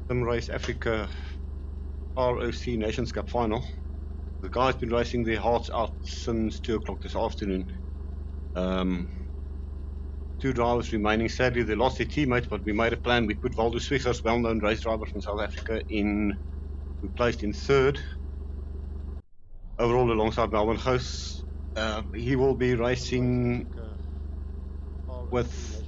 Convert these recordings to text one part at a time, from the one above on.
Race Africa ROC Nations Cup Final. The guys been racing their hearts out since 2 o'clock this afternoon. 2 drivers remaining. Sadly, they lost their teammates, but we made a plan. We put Waldo Swiegers, well-known race driver from South Africa, in, who placed in 3rd overall alongside Melbourne Ghosts. He will be racing with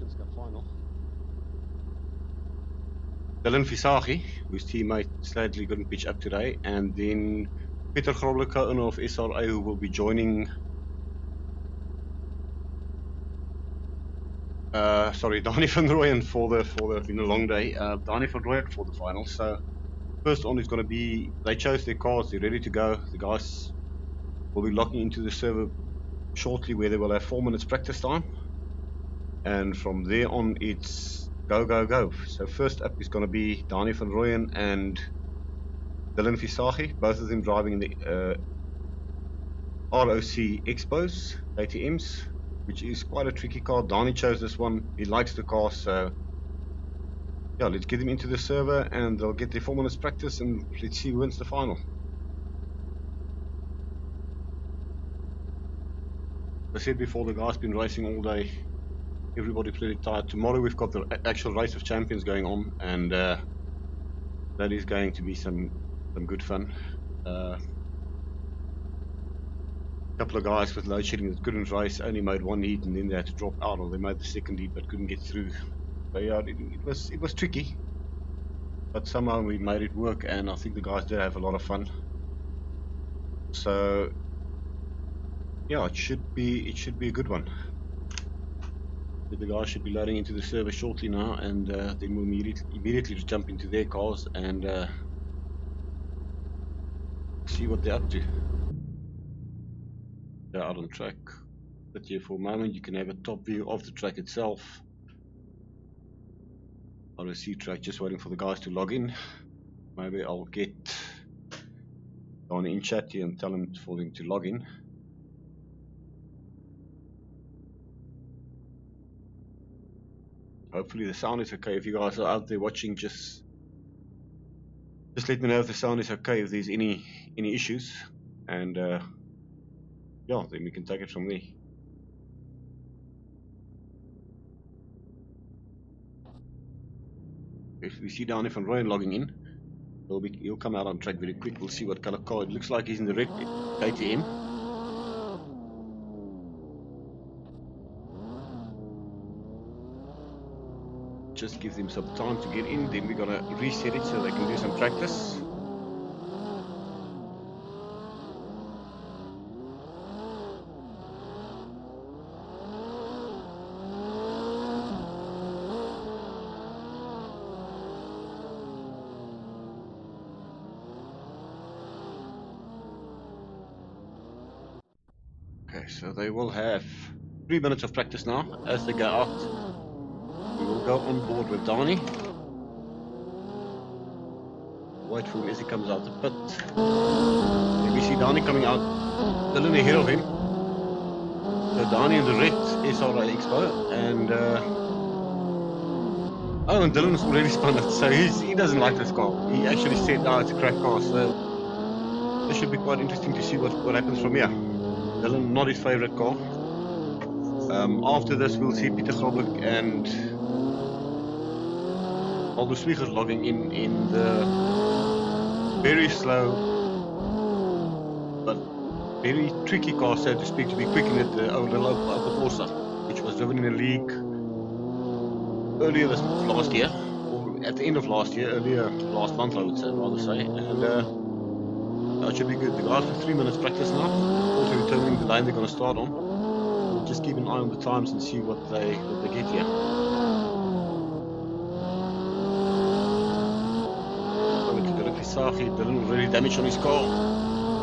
Visagie, whose teammate sadly couldn't pitch up today, and then Peter Groble, co-owner of SRA, who will be joining. Danie van Rooyen for the been a long day. Danie van Rooyen for the final. So first on is going to be, they chose their cars, they're ready to go. The guys will be locking into the server shortly, where they will have 4 minutes practice time, and from there on it's go. So first up is going to be Danie van Rooyen and Visagie, both of them driving in the ROC Expos ATMs, which is quite a tricky car. Danie chose this one, he likes the car, so yeah, let's get him into the server and they'll get their 4 minutes practice and let's see who wins the final. I said before, the guys been racing all day, everybody pretty tired. Tomorrow we've got the actual race of champions going on, and that is going to be some good fun. Couple of guys with load shedding that couldn't race, only made 1 heat and then they had to drop out, or they made the 2nd heat but couldn't get through. So yeah, it was tricky, but somehow we made it work, and I think the guys did have a lot of fun. So yeah, it should be a good one. The guys should be loading into the server shortly now, and then we'll immediately jump into their cars and see what they're up to. They're out on track. But here for a moment you can have a top view of the track itself. ROC track, just waiting for the guys to log in. Maybe I'll get Danie in chat here and tell them for them to log in. Hopefully the sound is okay. If you guys are out there watching, just let me know if the sound is okay, if there's any issues, and yeah, then we can take it from there. If we see Danie van Rooyen logging in, he'll come out on track very quick. We'll see what color car. It looks like he's in the red KTM. Just give them some time to get in, then we're gonna reset it so they can do some practice. Okay, so they will have 3 minutes of practice now. As they go out, we will go on board with Danie. Wait for him as he comes out the pit. Then we see Danie coming out, Dylan ahead of him. So Danie in the red SRA Expo, and oh, and Dylan's already spun it, so he doesn't like this car. He actually said, no, it's a crap car, so this should be quite interesting to see what happens from here. Dylan, not his favorite car. After this we'll see Peter Groble and Waldo Swiegers logging in the very slow but very tricky car, so to speak, to be quick in it, over the Forza, which was driven in a league earlier this last year, or at the end of last year, last month I would say, rather say, and that should be good. The guys have 3 minutes practice now, also determining the lane they're going to start on. We'll just keep an eye on the times and see what they get here. Visagie, Dylan already damaged on his car.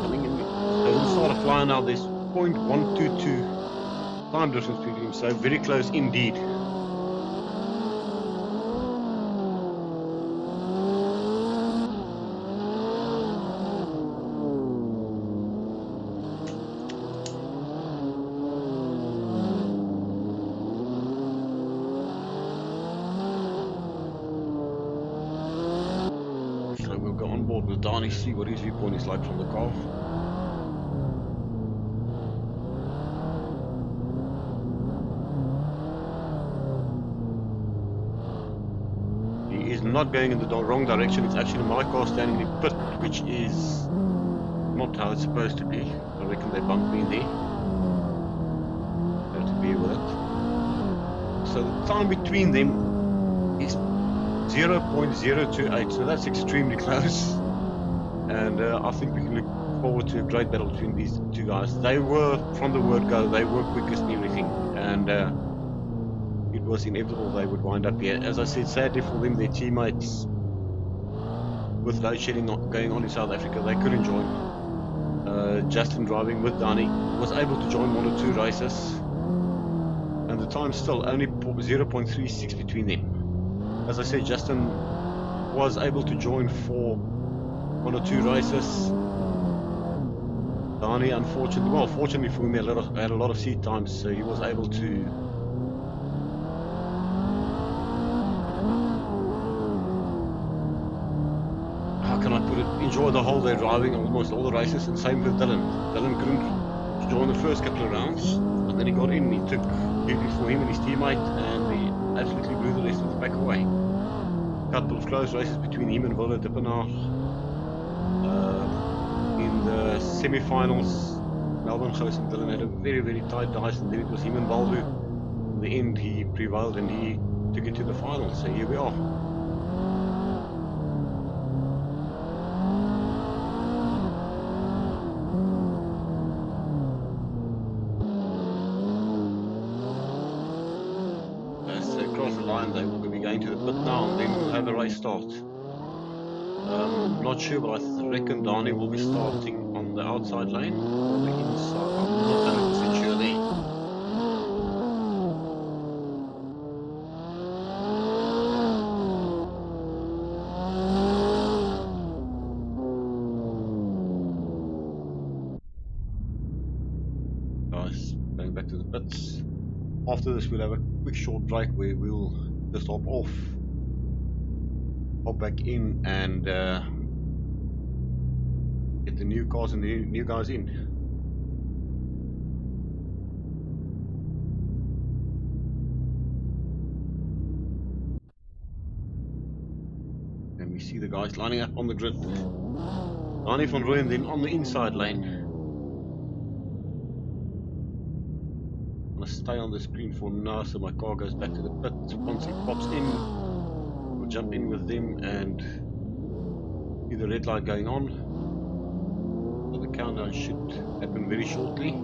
Coming in, so he'll start a flyer now. There's 0.122 time difference between them, so very close indeed. go on board with Danie, see what his viewpoint is like from the car. He is not going in the wrong direction. It's actually my car standing in the pit, which is not how it's supposed to be. I reckon they bumped me in there. Have to be with it. So the time between them is 0.028, so that's extremely close. And I think we can look forward to a great battle between these two guys. They were, from the word go, they were quickest in everything. And it was inevitable they would wind up here. As I said, sadly for them, their teammates, with loadshedding going on in South Africa, they couldn't join. Justin, driving with Danie, was able to join 1 or 2 races, and the time's still only 0.36 between them. As I said, Justin was able to join for 1 or 2 races. Danie, unfortunately, well, fortunately for him, had a lot of seat times, so he was able to enjoy the whole day driving almost all the races, and same with Dylan. Dylan couldn't join the first couple of rounds, and then he got in, he took duty for him and his teammate, and he absolutely blew the rest of the pack away. Couple of close races between him and Waldo Swiegers. In the semi-finals, Melbourne Ghost and Dylan had a very, very tight dice, and then it was him and Waldo. In the end, he prevailed and he took it to the final, so here we are. They will be going to the pit now, and then we'll have a race start. Not sure, but I reckon Danie will be starting on the outside lane or the inside. I'm not 100% sure there. Guys, going back to the pits. After this, we'll have a quick short break where we'll just hop off, hop back in, and get the new cars and the new guys in. And we see the guys lining up on the grid. Danie van Rooyen then on the inside lane. Stay on the screen for now, so my car goes back to the pit. Once it pops in, we'll jump in with them and see the red light going on. So the countdown should happen very shortly.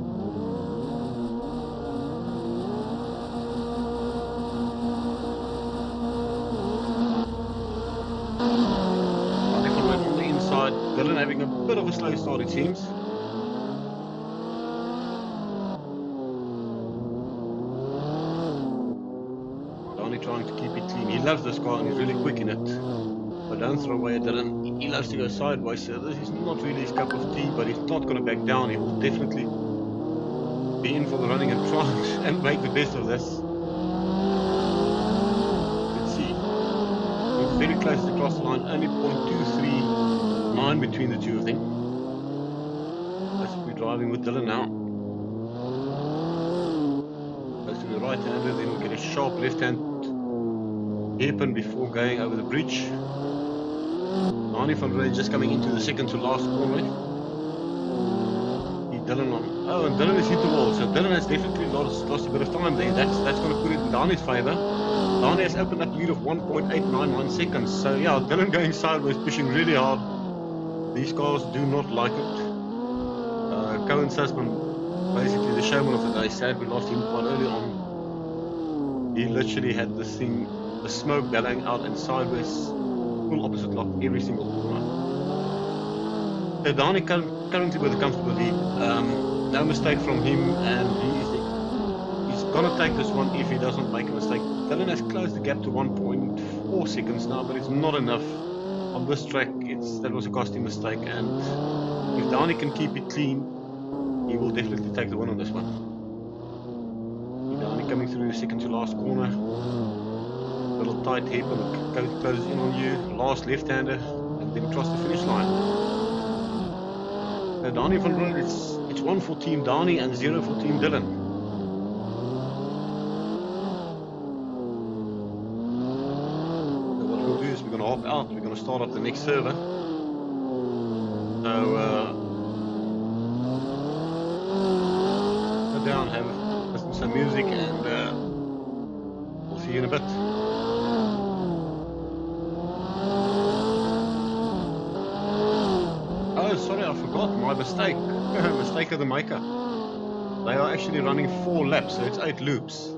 On the inside, Dylan having a bit of a slow start, it seems. Trying to keep it clean. He loves this car and he's really quick in it. But don't throw away at Dylan. He loves to go sideways, so this is not really his cup of tea, but he's not going to back down. He will definitely be in for the running and try and make the best of this. Let's see. We're very close to cross the line, only 0.239 between the two of them. Let's be driving with Dylan now. Goes to the right hander, then we'll get a sharp left hand hairpin before going over the bridge. Danie van Rooyen just coming into the second to last corner. Dylan on. Oh, and Dylan has hit the wall, so Dylan has definitely lost a bit of time there. That's going to put it in Danie's favour. Danie has opened up a lead of 1.891 seconds. So yeah, Dylan going sideways, pushing really hard. These cars do not like it. Cohen Sussman, basically the showman of the day, sad we lost him quite early on. He literally had this thing, the smoke bellowing out and sideways, full opposite lock every single corner. So Danie currently with a comfortable lead. No mistake from him, and he's gonna take this one if he doesn't make a mistake. Dylan has closed the gap to 1.4 seconds now, but it's not enough on this track. That was a costly mistake, and if Danie can keep it clean, he will definitely take the win on this one. Danie coming through the second to last corner. Little tight hip and closes in on you. Last left-hander, and and then cross the finish line. So Danie van Rooyen, it's 1 for Team Danie and 0 for Team Dylan. So what we'll do is we're going to hop out, we're going to start up the next server. So go down, listen to some music, and we'll see you in a bit. Oh, sorry, I forgot, my mistake. Mistake of the maker. They are actually running 4 laps, so it's 8 loops.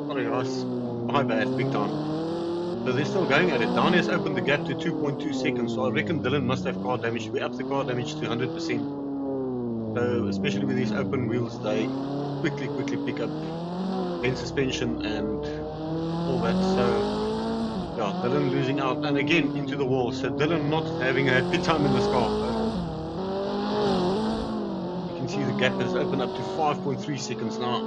Sorry guys, my bad, big time. So they're still going at it. Danie has opened the gap to 2.2 seconds, so I reckon Dylan must have car damage. We up the car damage to 100%. So especially with these open wheels, they quickly pick up bent suspension and all that. So yeah, Dylan losing out, and again into the wall. So Dylan not having a happy time in this car. You can see the gap has opened up to 5.3 seconds now.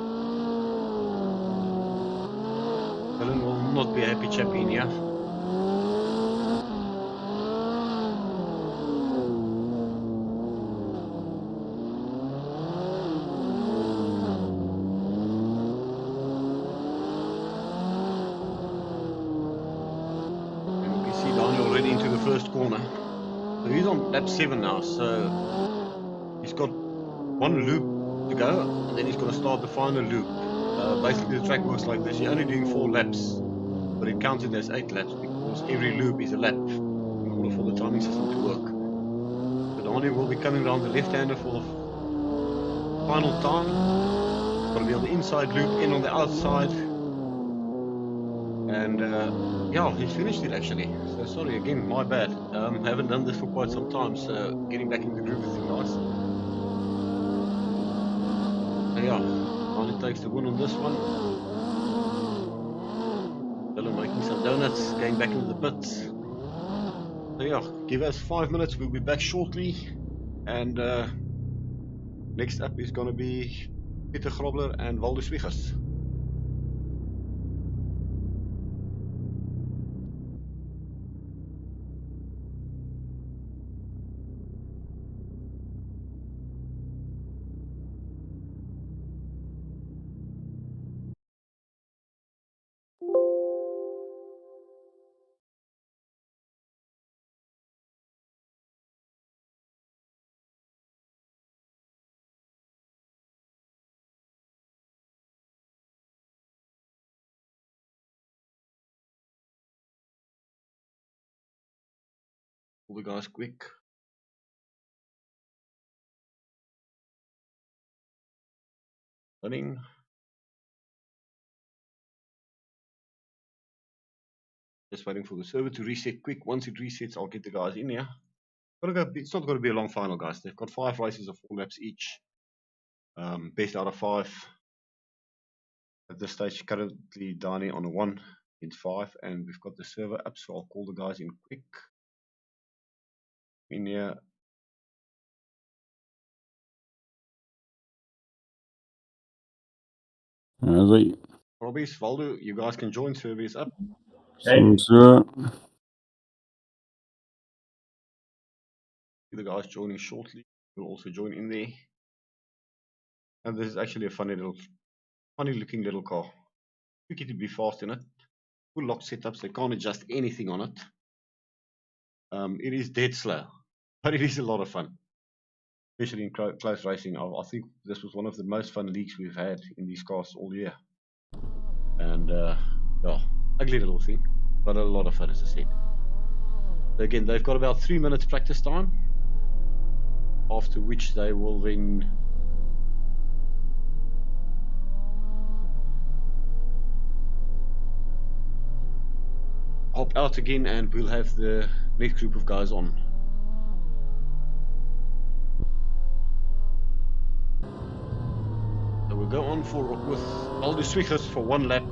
Dylan will not be a happy chap in here. First corner. So he's on lap 7 now, so he's got 1 loop to go, and then he's going to start the final loop. Basically the track works like this. You're only doing 4 laps, but it counts it as 8 laps because every loop is a lap in order for the timing system to work. So Danie will be coming around the left-hander for the final time. Going to be on the inside loop, in on the outside, and yeah, he's finished it actually. So sorry again, my bad. Haven't done this for quite some time, so getting back in the groove with you guys. So yeah, Danie takes the win on this one. Dylan making some donuts, going back into the pits. So yeah, give us 5 minutes, we'll be back shortly. And next up is going to be Peter Groble and Waldo Swiegers. All the guys quick. Running. Just waiting for the server to reset quick. Once it resets, I'll get the guys in here. It's not going to be a long final, guys. They've got 5 races of 4 laps each. Best out of 5. At this stage, currently Danie on a 1 in 5, and we've got the server up, so I'll call the guys in quick. In here. Robbie's, Waldo, you guys can join. Server is up. Okay. The guys joining shortly will also join in there. And this is actually a funny looking little car. You get to be fast in it. Full lock setups, they can't adjust anything on it. It is dead slow, but it is a lot of fun, especially in close racing. I think this was one of the most fun leagues we've had in these cars all year. And yeah, ugly little thing, but a lot of fun, as I said. So again, they've got about 3 minutes practice time, after which they will then hop out again, and we'll have the next group of guys on. So we'll go on with Waldo Swiegers for 1 lap.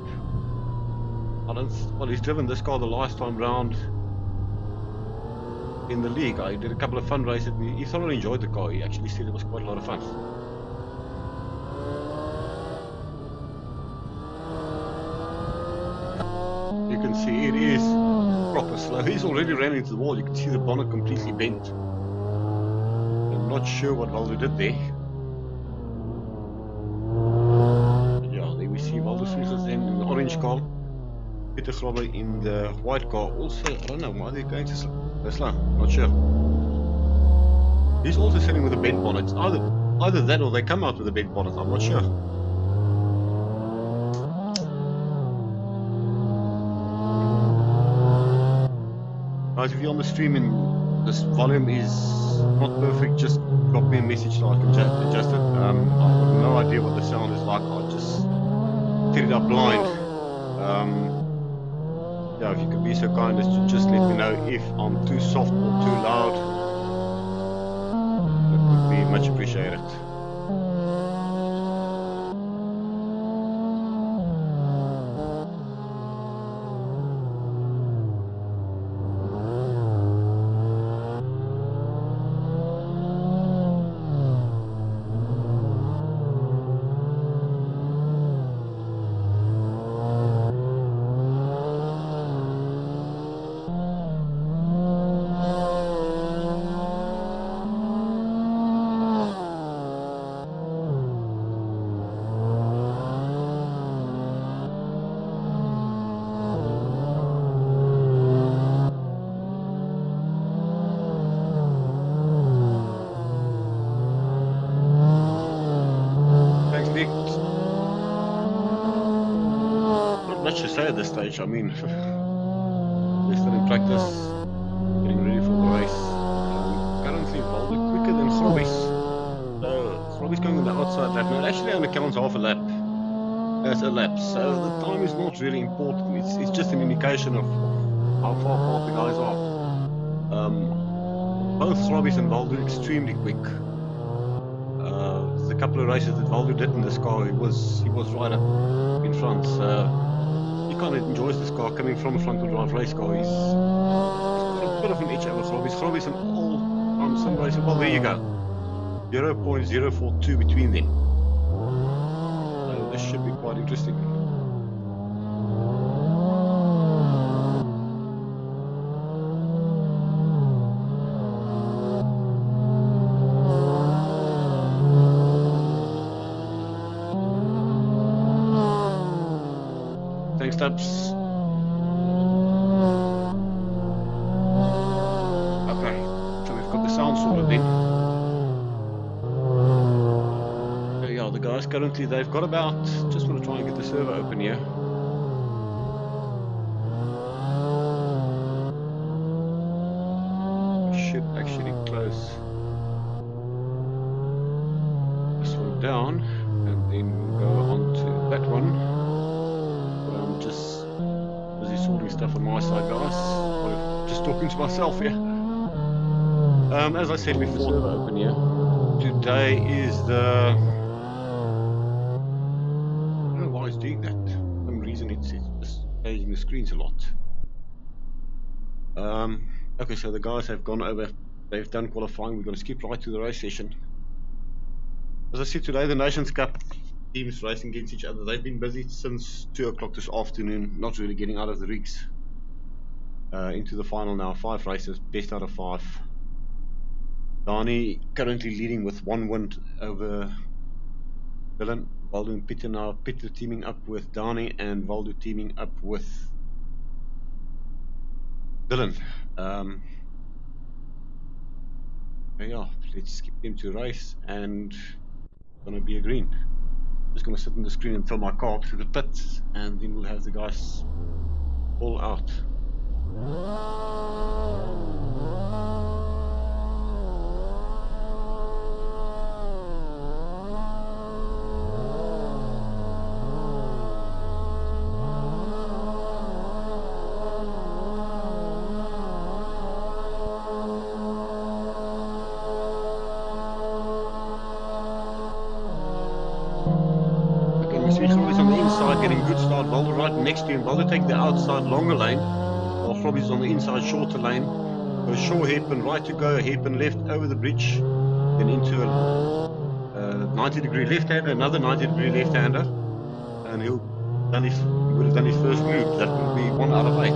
Well, he's driven this car the last time round in the league. I did a couple of fun races, and he thoroughly enjoyed the car. He actually said it was quite a lot of fun. You can see it is proper slow. He's already ran into the wall. You can see the bonnet completely bent. I'm not sure what Waldo did there. But yeah, there we see Waldo Swiegers then in the orange car. Peter Groble in the white car. Also, I don't know why they're going to slow. Not sure. He's also sitting with a bent bonnet. It's either that or they come out with a bent bonnet. I'm not sure. Guys, if you're on the stream and this volume is not perfect, just drop me a message so I can adjust it. I've got no idea what the sound is like. I just set it up blind. Yeah, if you could be so kind as to just let me know if I'm too soft or too loud. That would be much appreciated. At this stage, I mean, they're still in practice, getting ready for the race. Currently, Waldo quicker than Groble's. So, Groble's going on the outside lap. Now, it actually only counts half a lap as a lap, so the time is not really important. It's just an indication of how far apart the guys are. Both Groble's and Waldo are extremely quick. There's a couple of races that Waldo did in this car. He was right up in front. He kind of enjoys this car coming from a front-wheel drive race car. He's got a bit of an edge over Groble's. Groble's an all-time sim racer. Well, there you go. 0.042 between them. So this should be quite interesting. Steps. Okay, so we've got the sound sorted then. There you are, the guys currently, they've got about, just want to try and get the server open here. I should actually close this one down and then we'll go on to that one. Just busy sorting stuff on my side, guys. I'm just talking to myself here. As I said before, open here. Today is the. I don't know why it's doing that. For some reason, it's just changing the screens a lot. Okay, so the guys have gone over. They've done qualifying. We're going to skip right to the race session. As I said today, the Nations Cup teams racing against each other. They've been busy since 2 o'clock this afternoon, not really getting out of the rigs. Into the final now, 5 races, best out of 5. Danie currently leading with 1 win over Dylan. Waldo and Peter now. Peter teaming up with Danie and Waldo teaming up with Dylan. Yeah, let's skip him to race and it's gonna be a green. Just going to sit on the screen until my car up to the pits and then we'll have the guys all out. Getting good start, Waldo right next to him. Waldo take the outside longer lane, while Groble's on the inside shorter lane. Go short hairpin right to go, hairpin left over the bridge, then into a 90-degree left-hander, another 90-degree left-hander, and he would have done his first move. That will be 1 out of 8.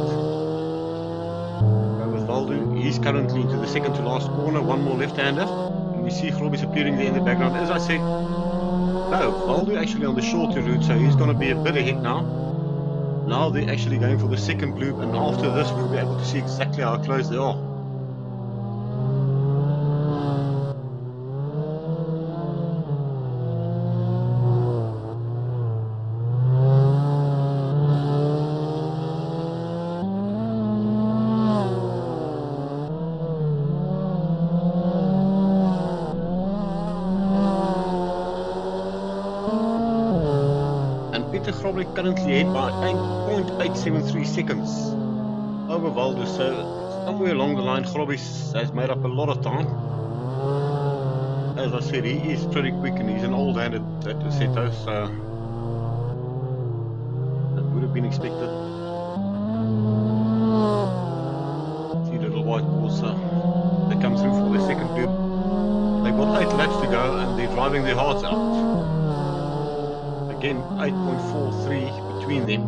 Waldo. He's currently into the second to last corner, one more left-hander. And we see Groble's appearing there in the background. As I said, no, Waldo actually on the shorter route, so he's going to be a bit ahead now. Now they're actually going for the second loop, and after this we'll be able to see exactly how close they are. Peter Groble currently ahead by 8.873 seconds over Waldo, so somewhere along the line Groble has made up a lot of time. As I said, he is pretty quick and he's an old hand at Seto, so that would have been expected. See the little white balls, they come through for the second loop. They've got 8 laps to go and they're driving their hearts out. Again, 8.43 between them.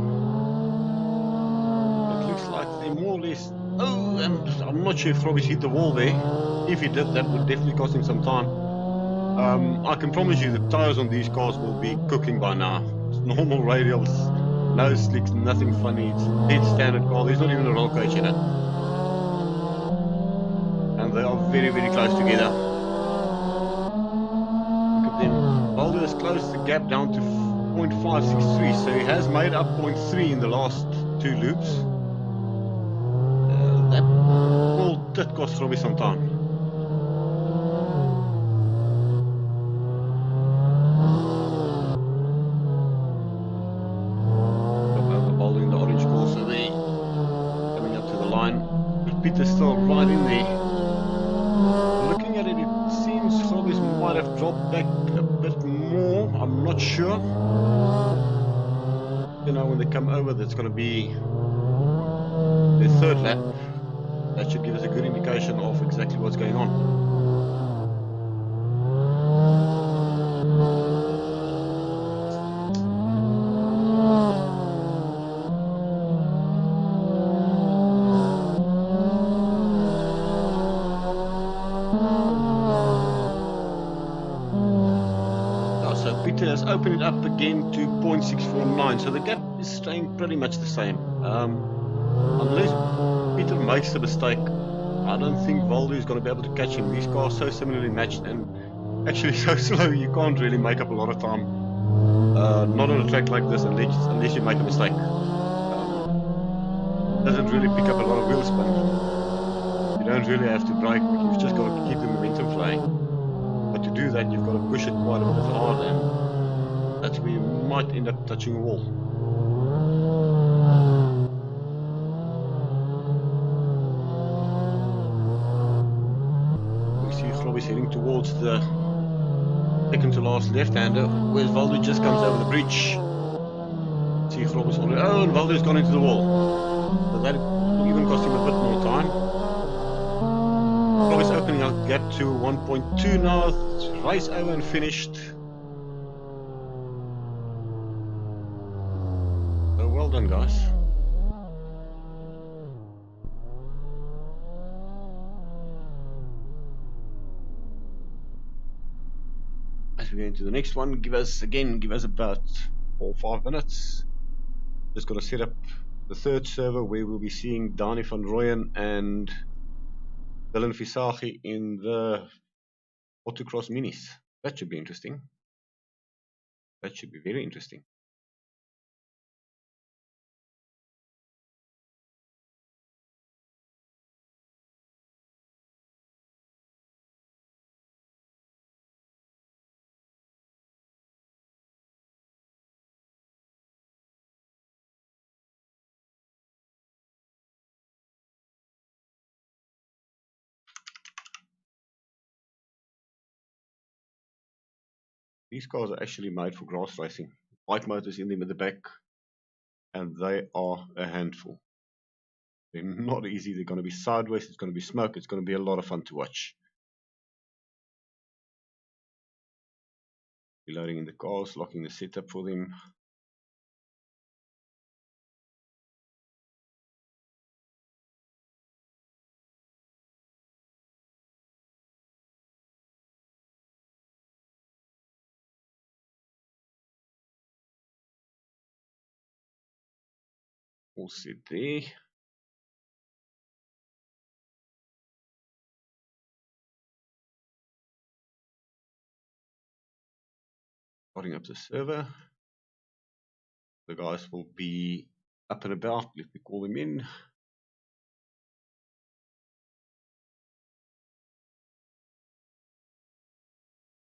It looks like they're more or less... Oh, and I'm not sure if Groble's hit the wall there. If he did, that would definitely cost him some time. I can promise you the tyres on these cars will be cooking by now. It's normal radials, no slicks, nothing funny. It's a dead standard car. There's not even a roll cage in it. And they are very, very close together. Look at them. Waldo has closed the gap down to 0.563, so he has made up 0.3 in the last 2 loops. That did cost Robbie some time. Waldo in the orange course there, coming up to the line. But Peter's still right in there. Looking at it, it seems Robbie's might have dropped back a bit more. I'm not sure. You know, when they come over, that's going to be their third lap. That should give us a good indication of exactly what's going on. Peter has opened it up again to 0.649, so the gap is staying pretty much the same. Unless Peter makes a mistake, I don't think Waldo is going to be able to catch him. These cars are so similarly matched and actually so slow, you can't really make up a lot of time. Not on a track like this unless you make a mistake. Doesn't really pick up a lot of wheel spin. You don't really have to brake, you've just got to keep the momentum flowing. But to do that, you've got to push it quite a bit hard, and that's where you might end up touching a wall. We see Groble's heading towards the second to last left-hander, whereas Waldo just comes over the bridge. See Groble's already... Oh, and Waldo's gone into the wall. So that will even cost him a bit more time. Groble's opening up gap to 1.2 now. Race over and finished. So well done, guys. As we go into the next one, give us about 4 or 5 minutes. Just got to set up the third server where we'll be seeing Danie van Rooyen and Visagie in the autocross minis. That should be interesting. That should be very interesting. These cars are actually made for grass racing. Bike motors in them at the back, and they are a handful. They're not easy. They're going to be sideways. It's going to be smoke. It's going to be a lot of fun to watch. We're loading in the cars, locking the setup for them. All set there. Starting up the server. The guys will be up and about. Let me call them in.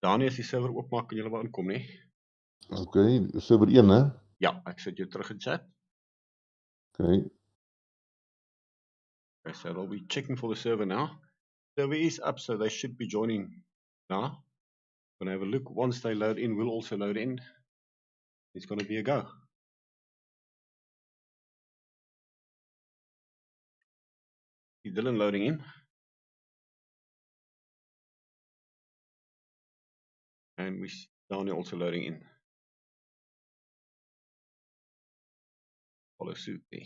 Danie, as die server oopmaak, kan julle maar inkom, nie? Okay, server 1, hè? Ja, ek sit jou terug in chat. Okay. Okay, so they'll be checking for the server now. Server is up, so they should be joining now. Gonna have a look. Once they load in, we'll also load in. It's gonna be a go. Is Dylan loading in? And we see Danie also loading in. Follow suit there.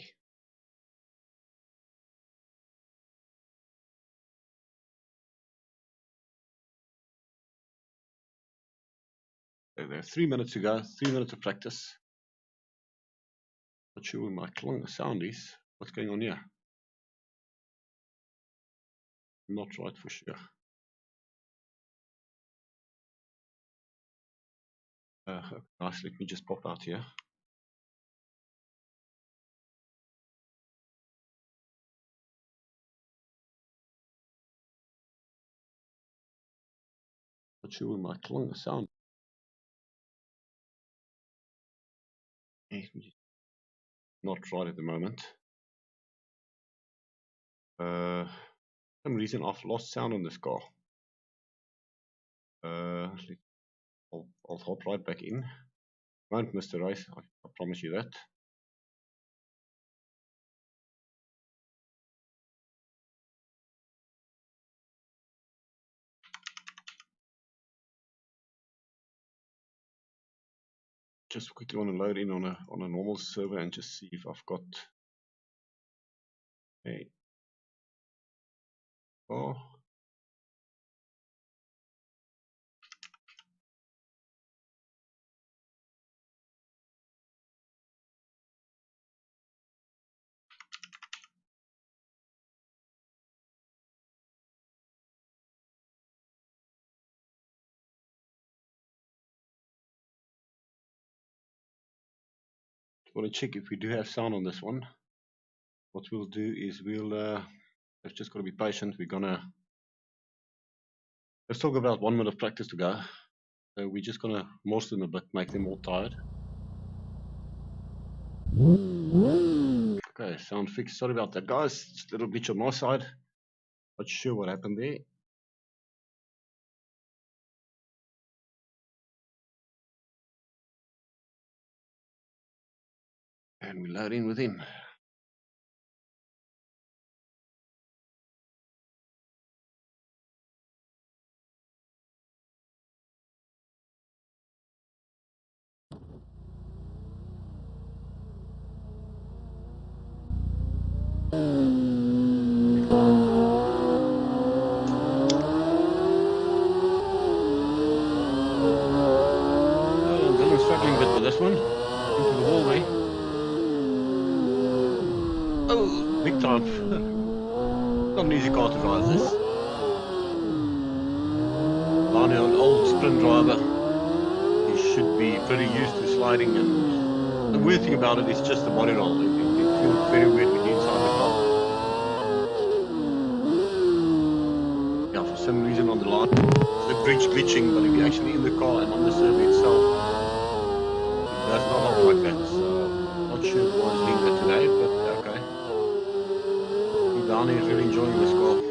So there are 3 minutes to go, 3 minutes of practice. Not sure where my sound is. What's going on here? Not right for sure. Nice, let me just pop out here. Not sure where my sound. Not right at the moment. For some reason I've lost sound on this car. I'll hop right back in. Won't miss the race, I promise you that. Just quickly want to load in on a normal server and just see if I've got a car. Want to check if we do have sound on this one. What we'll do is we've just got to be patient. We've still got about 1 minute of practice to go. So we're just gonna morse them a bit, make them all tired. Okay, sound fixed. Sorry about that, guys. Just a little glitch on my side. Not sure what happened there. And we load in with him. Dylan's struggling a bit with this one. Into the hallway. Oh, big time. Not an easy car to drive this. Danie, an old sprint driver. He should be pretty used to sliding, and the weird thing about it is just the body roll. It feels very weird when you're inside the car. Yeah, for some reason on the line, the bridge glitching, but if you're actually in the car and on the server itself, it does not look like that. So, not sure why it's doing that today, but okay. Danie is really enjoying this car.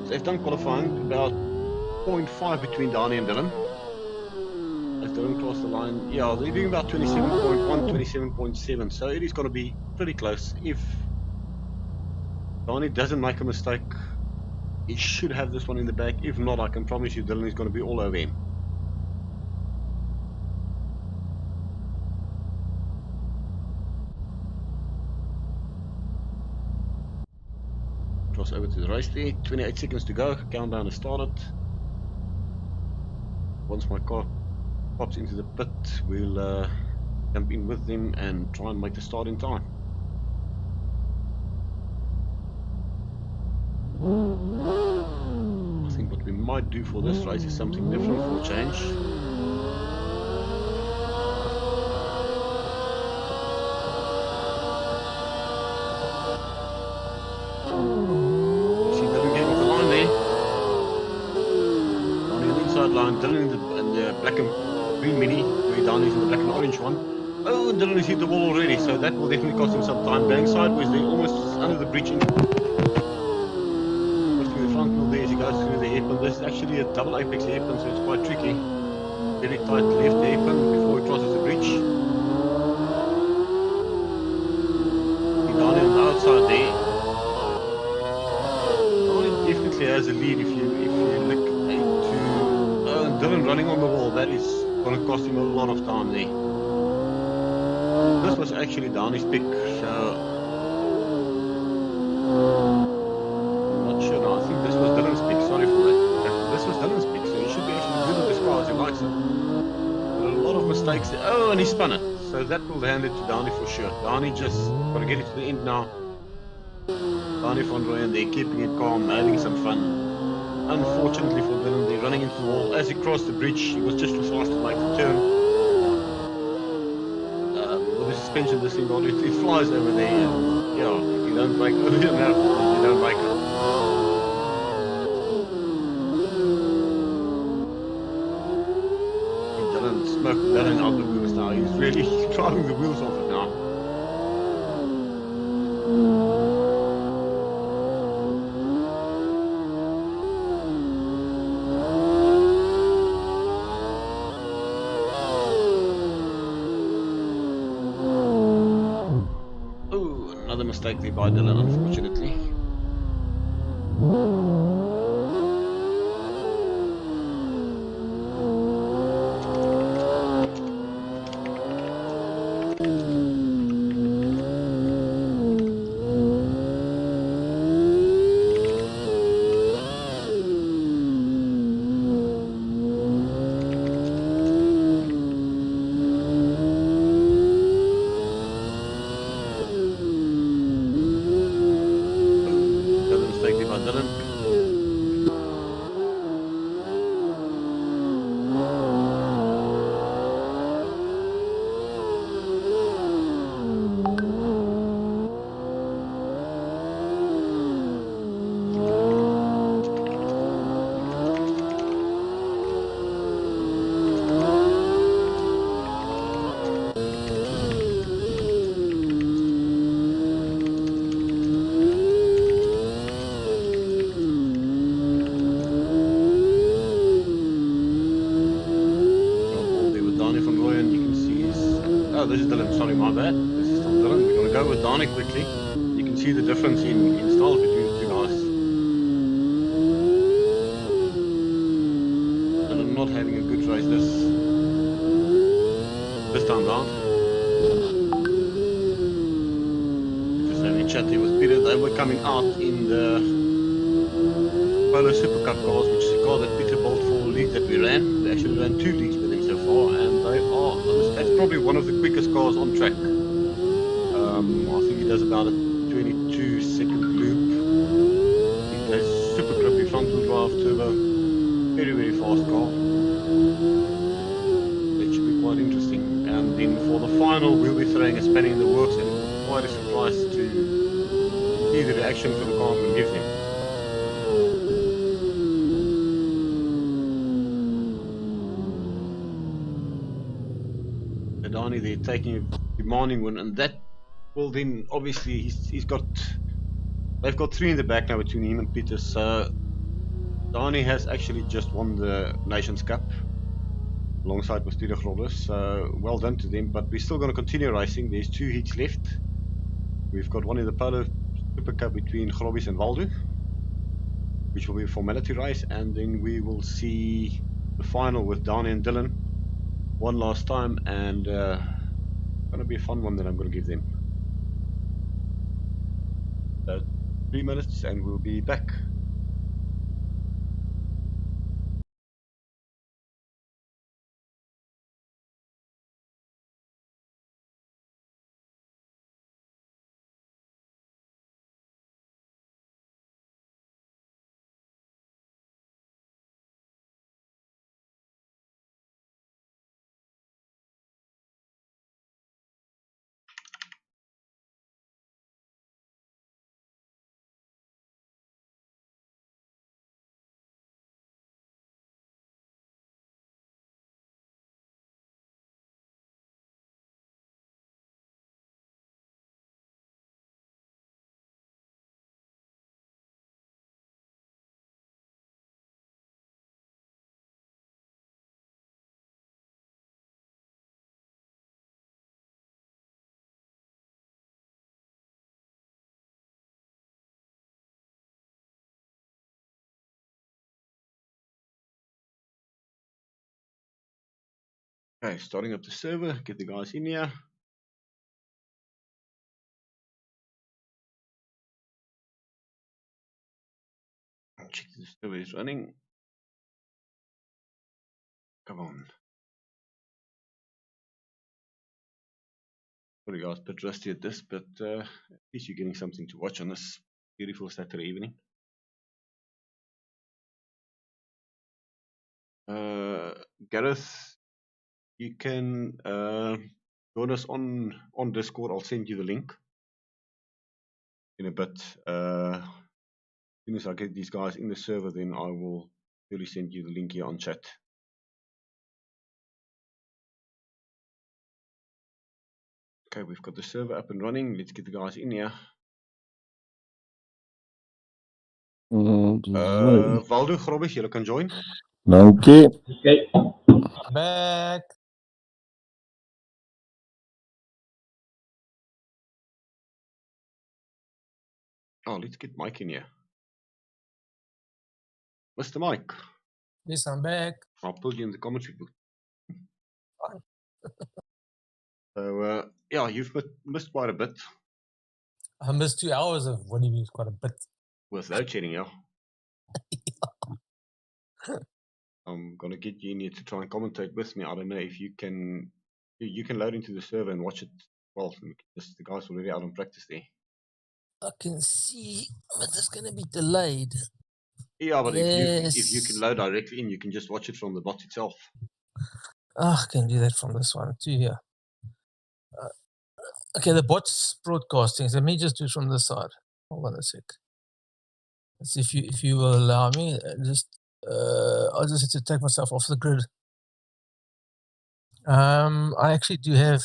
They've done qualifying about 0.5 between Danie and Dylan. As Dylan crossed the line, yeah, they're doing about 27.1, 27.7, so it is going to be pretty close. If Danie doesn't make a mistake he should have this one in the bag. If not, I can promise you Dylan is going to be all over him. Cross over to the race there. 28 seconds to go. Countdown has started. Once my car pops into the pit, we'll jump in with them and try and make the start in time. I think what we might do for this race is something different for a change. See Dylan getting off the line there. Danie on the inside line, Dylan in the black and green mini, where Danie's in the black and orange one. Oh, and Dylan has hit the wall already, so that will definitely cost him some time. Going sideways there, almost under the bridge. Goes through the hairpin. This is actually a double apex hairpin, so it's quite tricky. Very tight left hairpin before it crosses the bridge. Danie on the outside there. Danie definitely has a lead if you look into Dylan running on the wall. That is going to cost him a lot of time there. This was actually Danie's pick, so oh, and he spun it, so that will hand it to Danie for sure. Danie just got to get it to the end now. Danie van Rooyen there, keeping it calm, having some fun. Unfortunately for Dylan, they're running into the wall. As he crossed the bridge, he was just too fast to make the turn. With the suspension, this thing, it flies over there, and yeah, if you don't break early enough, you don't break it. Dylan out the wheels now. He's really driving the wheels off it now. Oh, another mistake there by Dylan, unfortunately. This is Dylan, sorry, my bad. This is still Dylan. We're going to go with Danie quickly. You can see the difference in styles between the two guys. Dylan not having a good race this time round. Just having a chat here with Peter. They were coming out in the Polo Super Cup cars, which is a car that Peter built for leagues that we ran. We actually ran 2 leagues with him so far, and they are, that's probably one of the quickest cars on track. I think he does about a 22-second loop. He has super grippy front wheel drive turbo, very very fast car. It should be quite interesting. And then for the final, we'll be throwing a spanner in the works, and quite a surprise to see the reaction from the car can give them. Danie there taking a demanding one, and that will then obviously they've got 3 in the back now between him and Peter, so Danie has actually just won the Nations Cup alongside with Peter Groble, so well done to them. But we're still going to continue racing. There's 2 heats left. We've got one in the Polo Super Cup between Groble and Waldo. which will be a formality race, and then we will see the final with Danie and Dylan one last time, and going to be a fun one that I'm going to give them. 3 minutes and we'll be back. Okay, starting up the server, get the guys in here. Check the server is running. Come on. Sorry guys, a bit rusty at this, but at least you're getting something to watch on this beautiful Saturday evening. Gareth, you can join us on Discord. I'll send you the link in a bit. As soon as I get these guys in the server, then I will really send you the link here on chat. Okay, we've got the server up and running. Let's get the guys in here. Waldo, Groble, you can join. Okay. Okay. Back. Oh, let's get Mike in here. Mr. Mike. Yes, I'm back. I'll put you in the commentary booth. Fine. So, yeah, you've missed quite a bit. I missed 2 hours of what do you mean quite a bit. With loadshedding, yeah. I'm gonna get you in here to try and commentate with me. I don't know if you can load into the server and watch it. Well, the guys already out on practice there. I can see, but it's going to be delayed. Yeah, but yes. if you can load directly in, you can just watch it from the bot itself. I can do that from this one too. Yeah. Okay, the bot's broadcasting. So let me just do it from this side. Hold on a sec. Let's see if you will allow me. I'll just have to take myself off the grid. I actually do have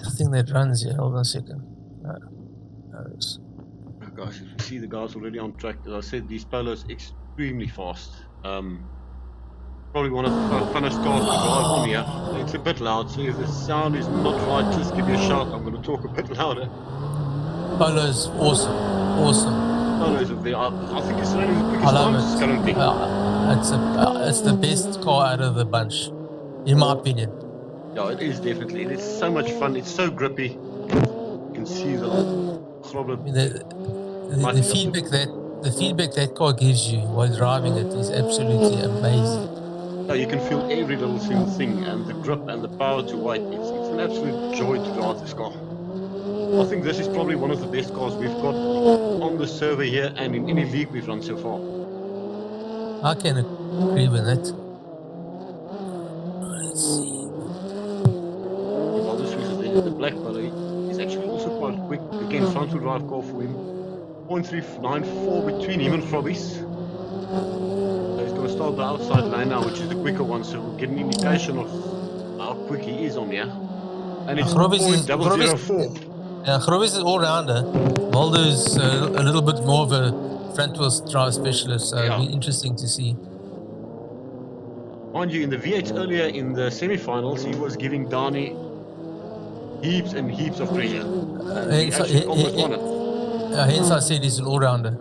a thing that runs here. Hold on a second. Guys, if you see the guys already on track, as I said, these polos extremely fast. Probably one of the funnest cars to drive on here. It's a bit loud, so if the sound is not right, just give me a shout. I'm going to talk a bit louder. Polo's awesome. Awesome. Polos are there. I think it's running the quickest times currently. It's the best car out of the bunch, in my opinion. Yeah, it is definitely. It is so much fun. It's so grippy. You can see the the feedback that car gives you while driving it is absolutely amazing. Yeah, you can feel every little single thing, and the grip and the power to weight. It's an absolute joy to drive this car. I think this is probably one of the best cars we've got on the server here and in any league we've run so far. I can agree with that. Let's see. Waldo Swiegers, the black color, is actually also quite quick. Again, front wheel drive car for him. 0.394 between him and Frobbies. So he's going to start the outside lane now, which is the quicker one, so we'll get an indication of how quick he is on here. And it's 0.004. Yeah, Groble is all-rounder. Waldo is a little bit more of a front-wheel drive specialist, so it'll be interesting to see. Mind you, in the V8 earlier in the semi-finals, he was giving Danie heaps and heaps of pressure. And he actually almost won it. Hence I said he's an all-rounder.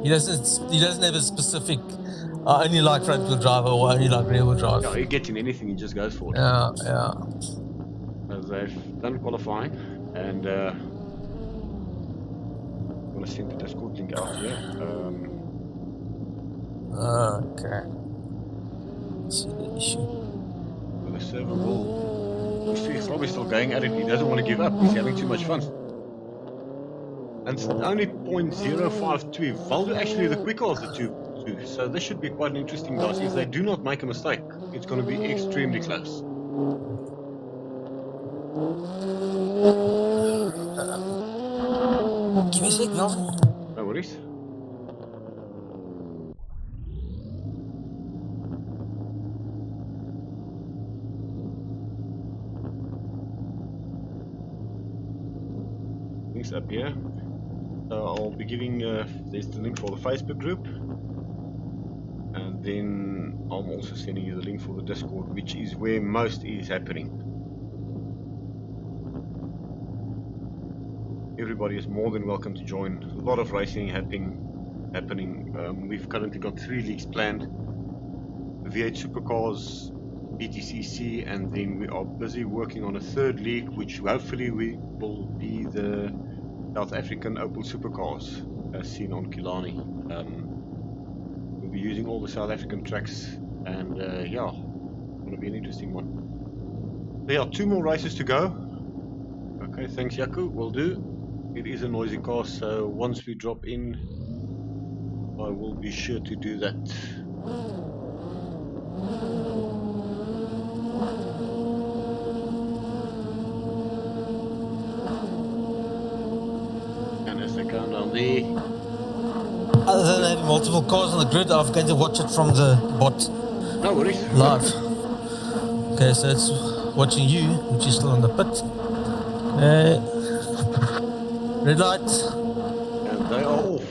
he doesn't have a specific. I only like front-wheel drive or I only like rear-wheel drive. Yeah, he gets in anything, he just goes for it. Yeah, yeah. As they've done qualifying, and I'm going to send the Discord link out here. Okay. Let's see the issue. The server will. You see, he's probably still going at it. He doesn't want to give up. He's having too much fun. And it's only 0.052. Waldo actually the quicker of the two. So this should be quite an interesting race. If they do not make a mistake, it's going to be extremely close. Give me a sec, Melvin. No worries. Links up here. I'll be giving there's the link for the Facebook group, and then I'm also sending you the link for the Discord, which is where most is happening. Everybody is more than welcome to join. A lot of racing happening. We've currently got 3 leagues planned: V8 Supercars, BTCC, and then we are busy working on a 3rd league, which hopefully will be the South African Opel Supercars, as seen on Killarney. We'll be using all the South African tracks, and yeah, it's going to be an interesting one. There are 2 more races to go. Okay, thanks Yaku, will do. It is a noisy car, so once we drop in, I will be sure to do that. And as they come down there. Other than having multiple cars on the grid, I'm going to watch it from the bot. No worries. Live. Okay, so it's watching you, which is still on the pit. Red light. And they are off.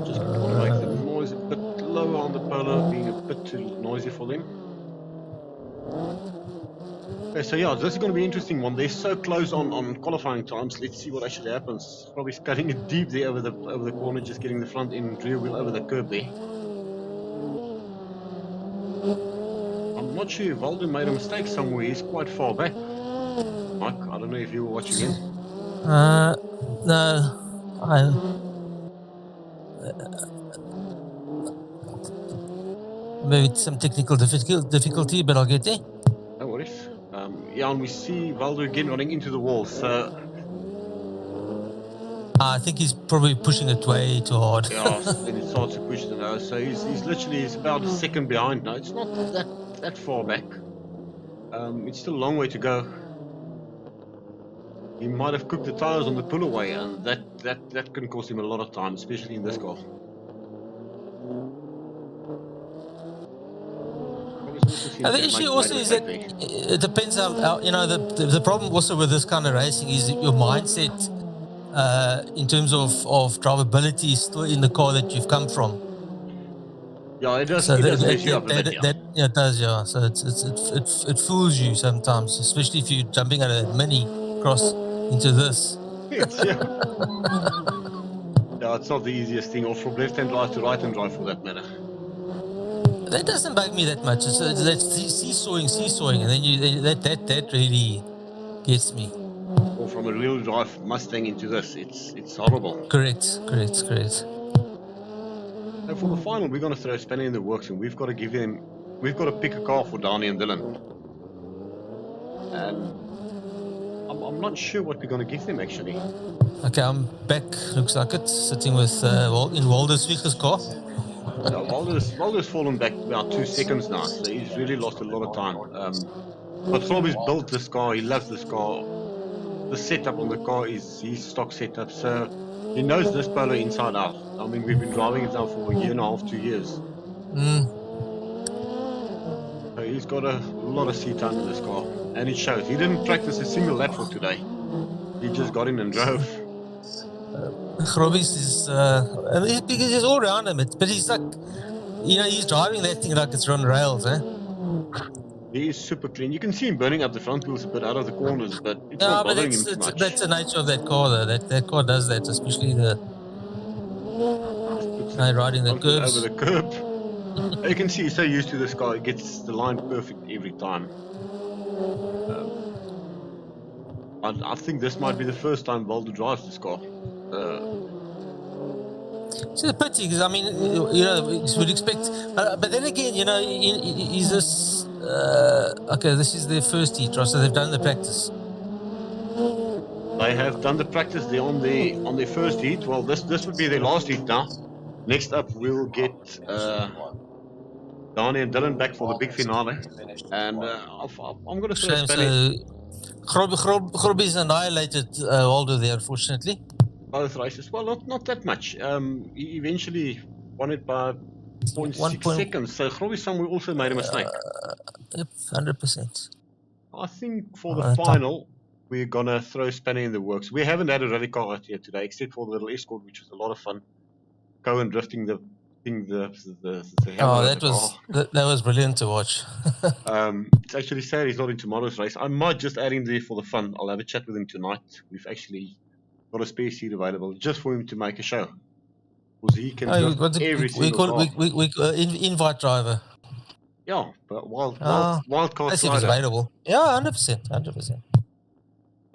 Just want to make the noise a bit lower on the polo, being a bit too noisy for them. Okay, so yeah, this is going to be an interesting one. They're so close on qualifying times. Let's see what actually happens. Probably cutting it deep there over the corner, just getting the front end rear wheel over the curb there. I'm not sure if Waldo made a mistake somewhere. He's quite far back. Mike, I don't know if you were watching him. No, maybe some technical difficulty, but I'll get there. No worries. Yeah, and we see Waldo again running into the wall, so... I think he's probably pushing it way too hard. Yeah, then it starts to push the nose, so he's literally about a second behind now. It's not that far back. It's still a long way to go. He might have cooked the tires on the pull away, and that can cost him a lot of time, especially in this car. The issue also is that it depends how you know, the problem also with this kind of racing is that your mindset in terms of drivability is still in the car that you've come from. Yeah, it does. So it does that, mess you up a bit, yeah. Yeah, it does, yeah. So it fools you sometimes, especially if you're jumping out of a mini cross into this. Yeah, it's not the easiest thing, or from left-hand drive to right-hand drive for that matter. That doesn't bug me that much. It's that seesawing, and then that really gets me. Or from a real drive Mustang into this, it's horrible. Correct. So for the final, we're going to throw a spanner in the works, and we've got to pick a car for Danie and Dylan. And I'm not sure what we're going to give them actually. Okay, I'm back. Looks like it. Sitting with in Waldo Swiegers' car. Yeah, Waldo's fallen back about 2 seconds now, so he's really lost a lot of time. But Robbie's built this car, he loves this car. The setup on the car is his stock setup, so he knows this polo inside out. I mean, we've been driving it now for a year and a half, 2 years. So he's got a lot of seat time in this car, and it shows. He didn't practice a single lap for today. He just got in and drove. Robbie's is because he's all around him, but he's like, you know, he's driving that thing like it's on rails, eh? He is super clean. You can see him burning up the front wheels a bit out of the corners, but it's Yeah, not but bothering him too much. that's the nature of that car, though. That car does that, especially the riding the Front wheel curves. over the curb. You can see he's so used to this car. He gets the line perfect every time. I think this might be the first time Waldo drives this car. It's a pity because I mean, you know, you would expect, but then again, you know, is this okay? This is their first heat, right? So they've done the practice. They have done the practice there on their first heat. Well, this would be their last heat now. Next up, we'll get Danie and Dylan back for the big finale. And I'm going to throw a Shame. spanner. So Grobby's annihilated Waldo there, unfortunately. Both races. Well, not that much. He eventually won it by 0.6 seconds. So Grobby also made a mistake. Yep, 100%. I think for the final, we're going to throw a spanner in the works. We haven't had a rally car out here today, except for the little escort, which was a lot of fun. Cohen drifting the that was brilliant to watch. It's actually sad he's not in tomorrow's race. I might just add him there for the fun. I'll have a chat with him tonight. We've actually got a spare seat available just for him to make a show. Because he can drift every single car. We invite driver. Yeah, but wild card if it's available. Yeah, 100%.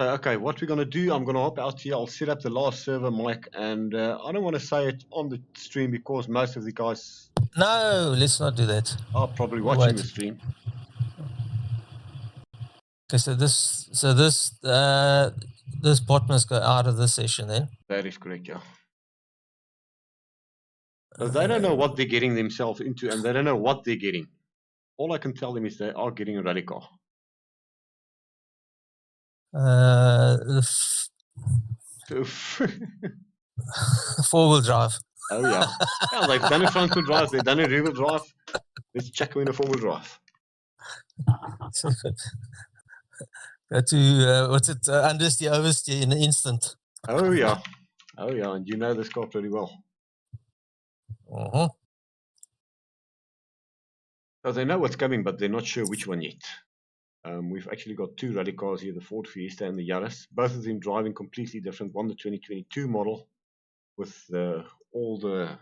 Okay, what we're going to do, I'm going to hop out here. I'll set up the last server mic, and I don't want to say it on the stream because most of the guys... No, let's not do that. Are probably watching the stream. Okay, so this bot must go out of this session then. That is correct, yeah. So they don't know what they're getting themselves into, and they don't know what they're getting. All I can tell them is they are getting a rally car. Four-wheel drive. Oh yeah. Yeah, they've done a front-wheel drive, they've done a rear-wheel drive. Let's check in a four-wheel drive. Go to what's it? Understeer, oversteer in an instant. Oh yeah, and you know this car pretty well. So they know what's coming, but they're not sure which one yet. We've actually got two rally cars here, the Ford Fiesta and the Yaris. Both of them driving completely different. One, the 2022 model with all the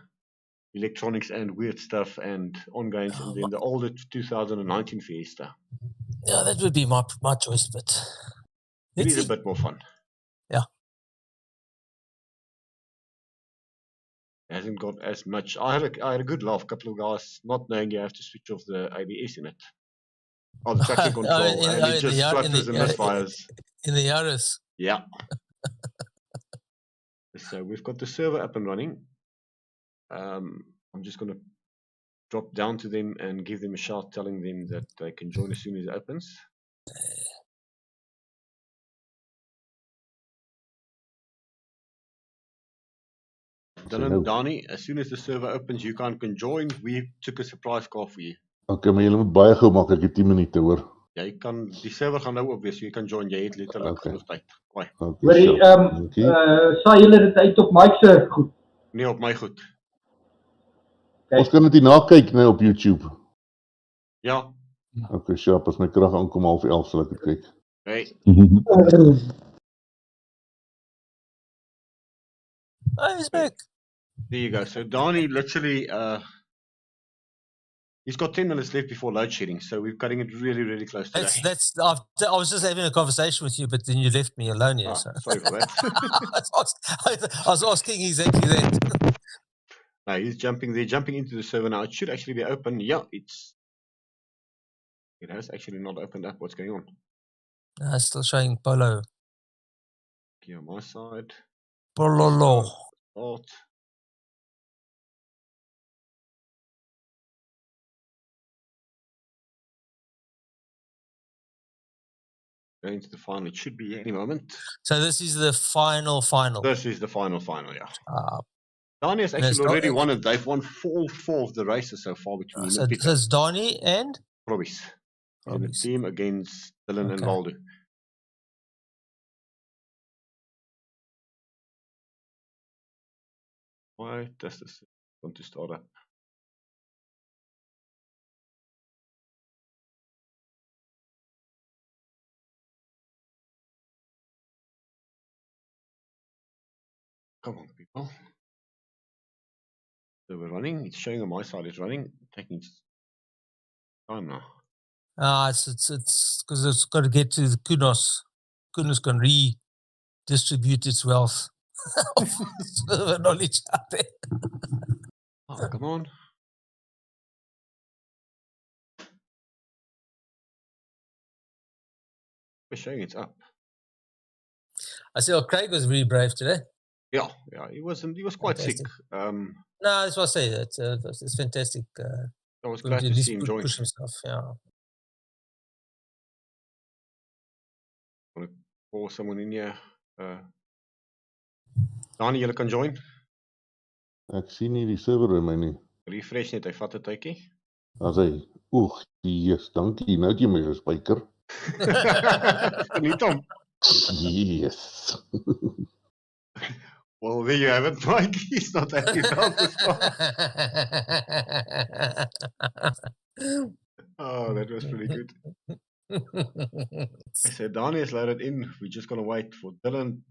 electronics and weird stuff and ongoings, and then the older 2019 Fiesta. Yeah, that would be my choice, but it is a bit more fun. Yeah. It hasn't got as much. I had a good laugh. A couple of guys not knowing you have to switch off the ABS in it. Oh, the traction control, and it just flutters and misfires. In the Yaris. Yeah. So we've got the server up and running. I'm just going to drop down to them and give them a shout telling them that they can join as soon as it opens. Dylan, Danie, as soon as the server opens, you can join. We took a surprise call for you. Okay, maar jy moet baie gou maak, ek het 10 minute hoor. Ja, jy kan, die server gaan nou oop wees, so jy kan join, jy het letterlik genoeg tyd. Hoi. Hoorie, saai julle dit uit op my se goed? Nee, op my goed. Ons kan dit hierna kyk nou op YouTube. Ja. Okay, sharp, as my krag aankom 10:30 sal ek dit kyk. Hey. Oh, he's back. There you go. So Danie literally, he's got 10 minutes left before load shedding, so we're cutting it really, really close to that. I was just having a conversation with you, but then you left me alone here. So. Sorry for that. I was asking exactly that. No, he's jumping into the server now. It should actually be open. Yeah, it has actually not opened up. What's going on? No, it's still showing Polo. Okay, on my side. Pololo. Start. Going to the final. It should be any moment. So this is the final. This is the final, yeah. Danie has actually already won it. They've won all four of the races so far between him and Peter. So it's Danie and? Grobbe. In the team against Dylan and Waldo. Why does this want to start up? Come on, people. So we're running. It's showing on my side it's running. Taking its time now. It's because it's got to get to the kudos. Kudos can redistribute its wealth of server knowledge out there. Oh, come on. We're showing it's up. I see. Oh, Craig was really brave today. Yeah, he was quite Fantastic. sick. No, that's what I say. It's fantastic. I was glad to see him join. Push himself. Yeah. Want to call someone in here? Danie, julle kan join. Ek sien nie die server in my nie. Refresh net, hy vat 'n tydjie. As hy, yes, dankie, nou het jy my gespyker. Geniet hom. Yes. Well, there you have it, Mike. He's not happy about this one. Oh, that was pretty good. I said, Danie is loaded in. We're just going to wait for Dylan.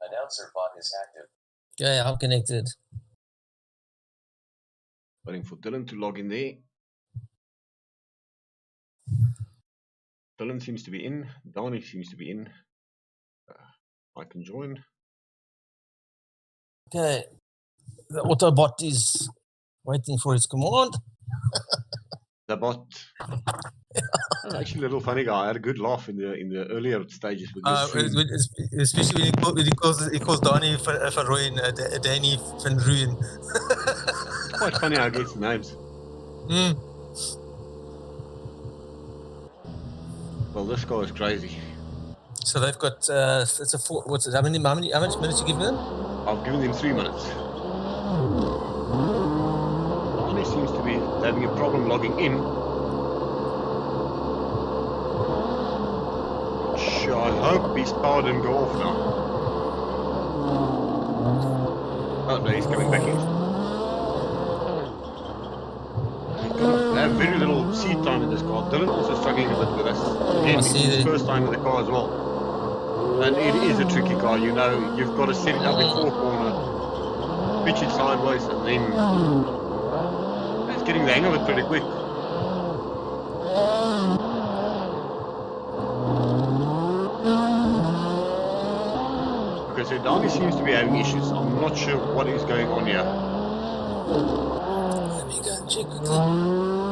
Announcer bot is active. Yeah, I'm connected. Waiting for Dylan to log in there. Dylan seems to be in. Danie seems to be in. I can join. Okay. The Autobot is waiting for its command. The bot. Actually, a little funny guy. I had a good laugh in the earlier stages with this. Especially when he calls Danie van Rooyen, Danie van Rooyen. It's quite funny how he gets the names. Well, this guy is crazy. So they've got it's a four. What's it? How much minutes you give them? I've given him 3 minutes. Danie seems to be having a problem logging in. I hope his power didn't go off now. Oh no, he's coming back in. He's gonna have very little seat time in this car. Dylan also struggling a bit with us. Again, it's his first time in the car as well. And it is a tricky car, you know. You've got to set it up in 4 corner, pitch it sideways, and then it's getting the hang of it pretty quick. Okay, so Danie seems to be having issues. I'm not sure what is going on here. Let me go and check quickly. I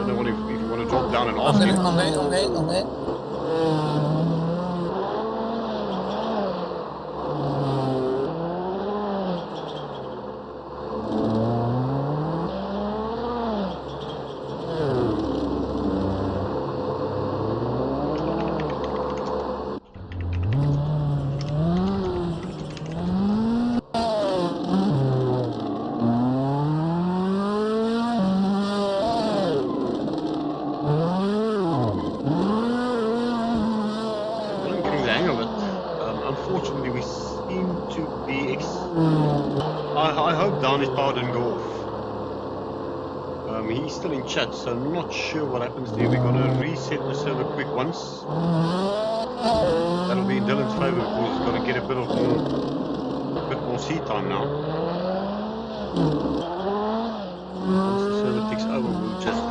don't know if you want to drop down and ask him. I'm going. He's still in chat, so I'm not sure what happens there. We're going to reset the server quick once. That'll be in Dylan's favour because he's got to get a bit more seat time now. Once the server takes over, we'll just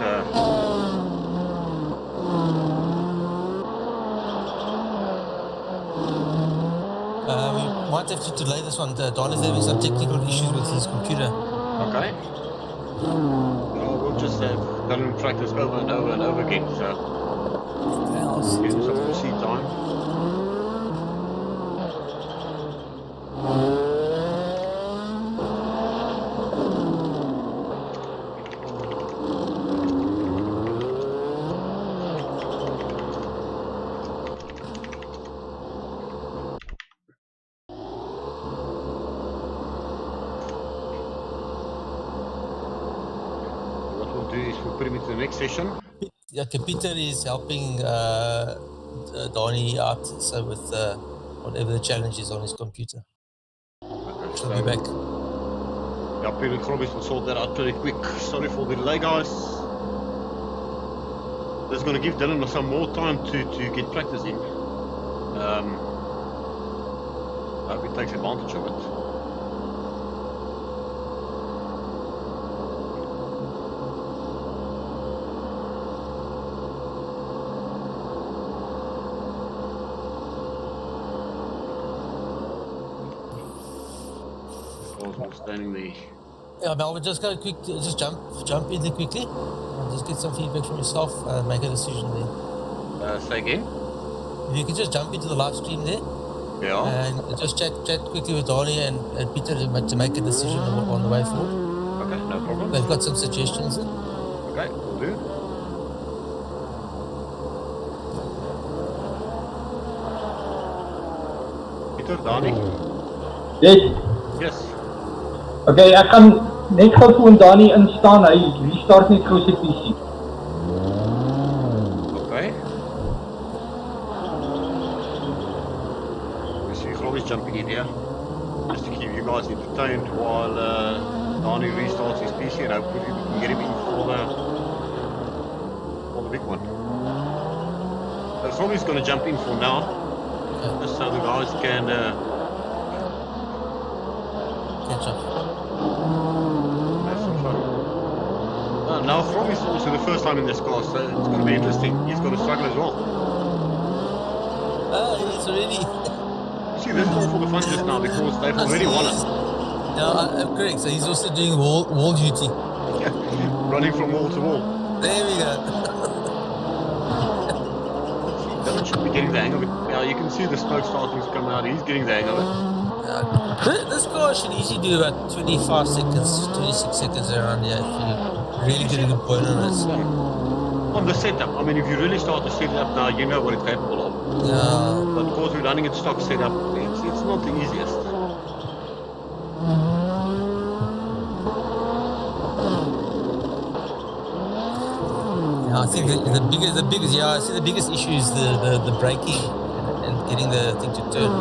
we might have to delay this one. Don is having some technical issues with his computer. Okay. We'll just Dylan practice over and over and over again. So give him some more seat time. Session. Yeah, Peter is helping Danie out so with whatever the challenge is on his computer. Okay, She'll be back. Yeah, Peter Groble will sort that out pretty quick. Sorry for the delay, guys. This is going to give Dylan some more time to get practice in. I hope he takes advantage of it. guys all standing there. Yeah, Mel, we'll just go quick, just jump in there quickly. Just get some feedback from yourself, make a decision there. Say again? If you could just jump into the live stream there. Yeah. And just chat quickly with Danie and Peter to make a decision on the way forward. Okay, no problem. They've got some suggestions there. Okay, will do. Peter, Danie? Yes. Yes. Okay, ek gaan net gou voor Danie instaan. Hy restart net gou sy PC. Okay. We see Groble jumping in here. Just to keep you guys entertained while Danie restarts his PC and hopefully we can get him in for the big one. So Groble's going to jump in for now, just so the guys can Catch up. have some fun. Now Groble's also the first time in this car, so it's going to be interesting. He's going to struggle as well. He's already... See, this is all for the fun just now because they've already won it. Yeah, correct. So he's also doing wall duty. Yeah, running from wall to wall. There we go. Dylan should be getting the hang of it. Yeah, you can see the smoke starting to come out. He's getting the hang of it. This car should easily do about 25 seconds, 26 seconds around here if you really get a good point on it. On the setup, I mean, if you really start to set it up now, you know what it's capable of. Yeah. But because we're running it stock setup, it's not the easiest. I think the biggest issue is the braking and getting the thing to turn.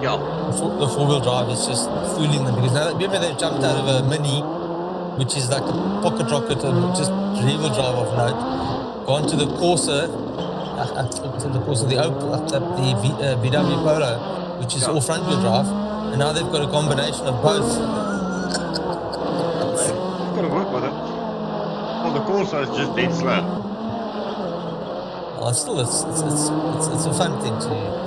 Yeah. The four-wheel drive is just fooling them because now remember they've jumped out of a Mini, which is like a pocket rocket and just rear-wheel drive off note, gone to the Corsa, the VW Polo, which is all front-wheel drive, and now they've got a combination of both. You've got to work with it. Well, the Corsa is just dead slow. Well, still, it's a fun thing to drive.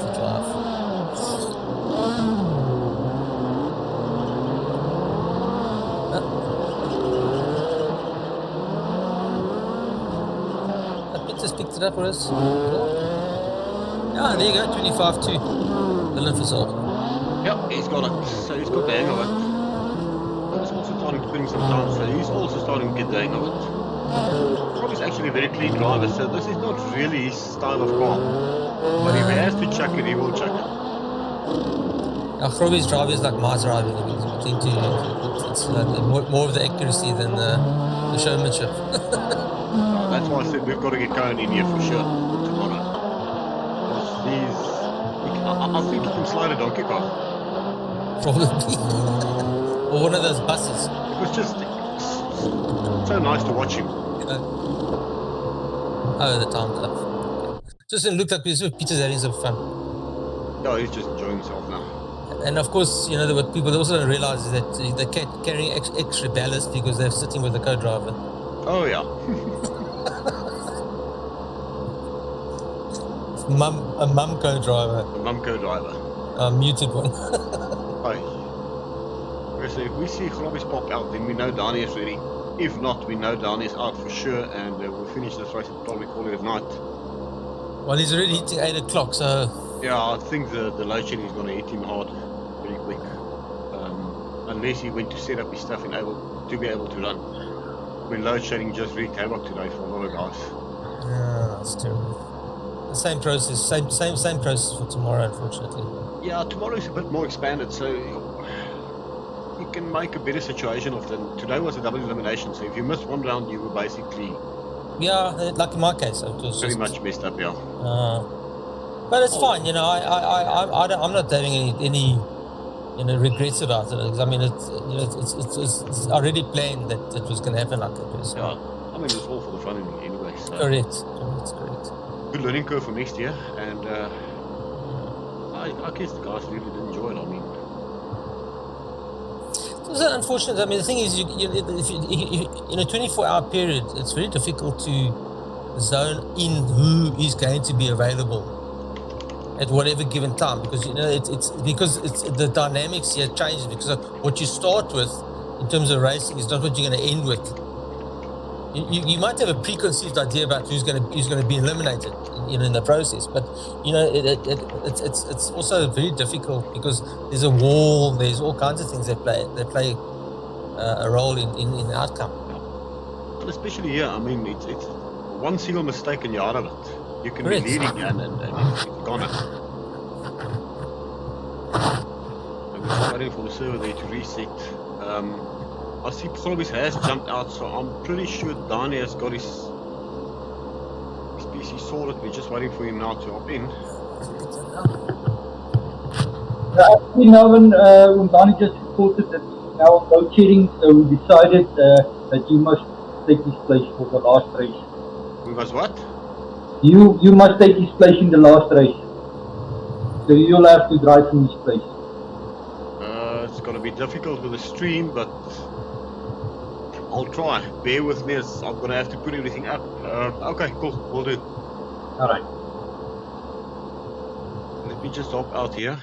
Just picked it up for us. Yeah, there you go, 25-2. Dylan Visagie. Yeah, he's got it. So he's got the hang of it. He's also starting to put in some time, so he's also starting to get the hang of it. Probably actually a very clean driver, so this is not really his style of car. But if he has to chuck it, he will chuck it. Groble's drive is like my driving. It's like more of the accuracy than the showmanship. That's why I said we've got to get going in here for sure tomorrow. I think he can slide a donkey car. Probably. Or one of those buses. It was just so nice to watch him. Oh, the time club. Just looked like Peter's having some fun. Yeah, he's just enjoying himself now. And of course, you know, what people also don't realize is that they're carrying extra ballast because they're sitting with the co-driver. Oh, yeah. A mum co-driver. A mum co-driver. A muted one. Hi. So if we see Groble's pop out, then we know Danie is ready. If not, we know Danie is out for sure, and we'll finish this race and probably call it a night. Well, he's already hitting 8 o'clock, so... Yeah, I think the loadshedding is going to hit him hard very quick. Unless he went to set up his stuff and to be able to run. When loadshedding just wreaked havoc today for a lot of guys. Yeah, it's terrible. The same process, same process for tomorrow, unfortunately. Yeah, tomorrow is a bit more expanded, so you can make a better situation of them. Today was a double elimination, so if you missed one round, you were basically... Yeah, like in my case, it was pretty much messed up, yeah. But it's fine, you know. I'm not having any regrets about it. I mean, it's already planned that it was going to happen like that. So. Yeah, I mean, it's all for the fun anyway. So. Correct. Good learning curve for next year, and I guess the guys really did enjoy it. I mean, it was unfortunate. I mean, the thing is, if in a 24-hour period, it's very difficult to zone in who is going to be available. at whatever given time, because it's because the dynamics here changes because of what you start with in terms of racing is not what you're going to end with. You might have a preconceived idea about who's going to be eliminated, in the process, but it's also very difficult because there's a wall, there's all kinds of things that play a role in the outcome. Well, especially here, I mean, it's one single mistake and you're out of it. You can Correct. be leading and it's gone. I'm just waiting for the server there to reset. I see Solvis has jumped out, so I'm pretty sure Danie has got his PC sorted. We're just waiting for him now to hop in. Actually, now when Danie just reported that he's now on loadshedding, so we decided that you must take his place for the last race. We must what? You must take his place in the last race. So you'll have to drive in his place. It's going to be difficult with the stream, but I'll try. Bear with me as I'm going to have to put everything up. Okay, cool. We'll do. Alright. Let me just hop out here.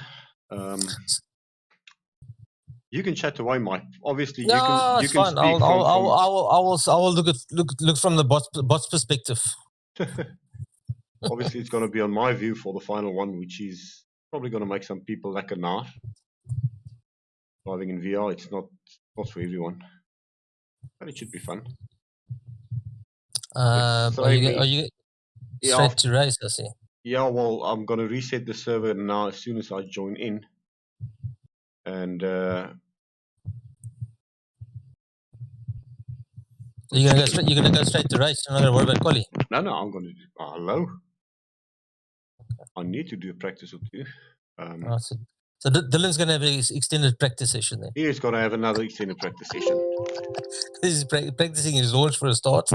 You can chat away, Mike. Obviously, No, you can it's speak fine. from... I will look from the bot's perspective. Obviously, it's going to be on my view for the final one, which is probably going to make some people like a knife. Driving in VR, it's not for everyone, but it should be fun. Are you straight to race? I see. Yeah, well, I'm going to reset the server now as soon as I join in, and you're gonna go straight to race. You're not gonna worry about quali. No, I'm going to do. Hello. I need to do a practice or two. So Dylan's going to have an extended practice session then. He is going to have another extended practice session. He's practicing his launch for a start.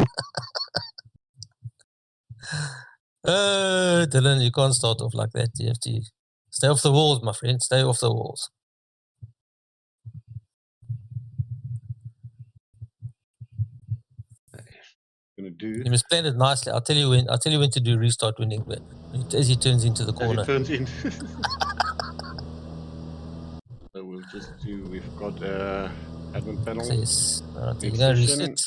Dylan, you can't start off like that. You have to stay off the walls, my friend. Stay off the walls. You must plan it nicely. I'll tell you when to do restart winning, but as he turns into the corner. As he turns in. So we'll just do. We've got admin panel. Yes. All right, there we go. Reset.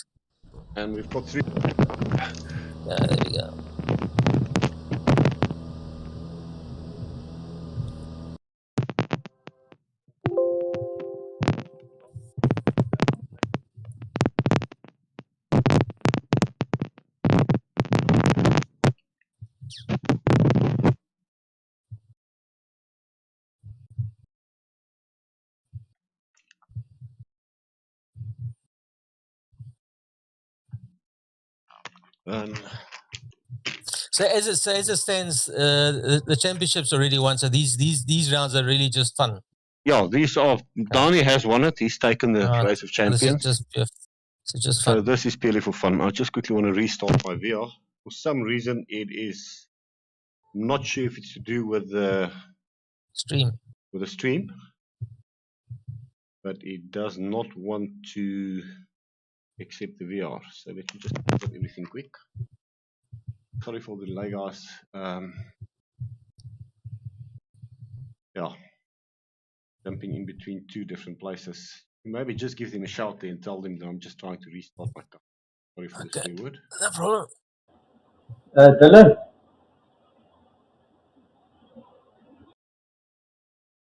And we've got 3. Yeah, there we go. So as it stands, the championship's already won. So these rounds are really just fun. Yeah, these are. Danie has won it. He's taken the place of champions. Just fun. So this is purely for fun. I just quickly want to restart my VR. For some reason, it is. I'm not sure if it's to do with the stream. With the stream, but it does not want to accept the VR. So let me just put everything quick. Sorry for the delay, guys. Yeah, jumping in between 2 different places. Maybe just give them a shout there and tell them that I'm just trying to restart my car. Sorry for the swear word. No problem. Dylan.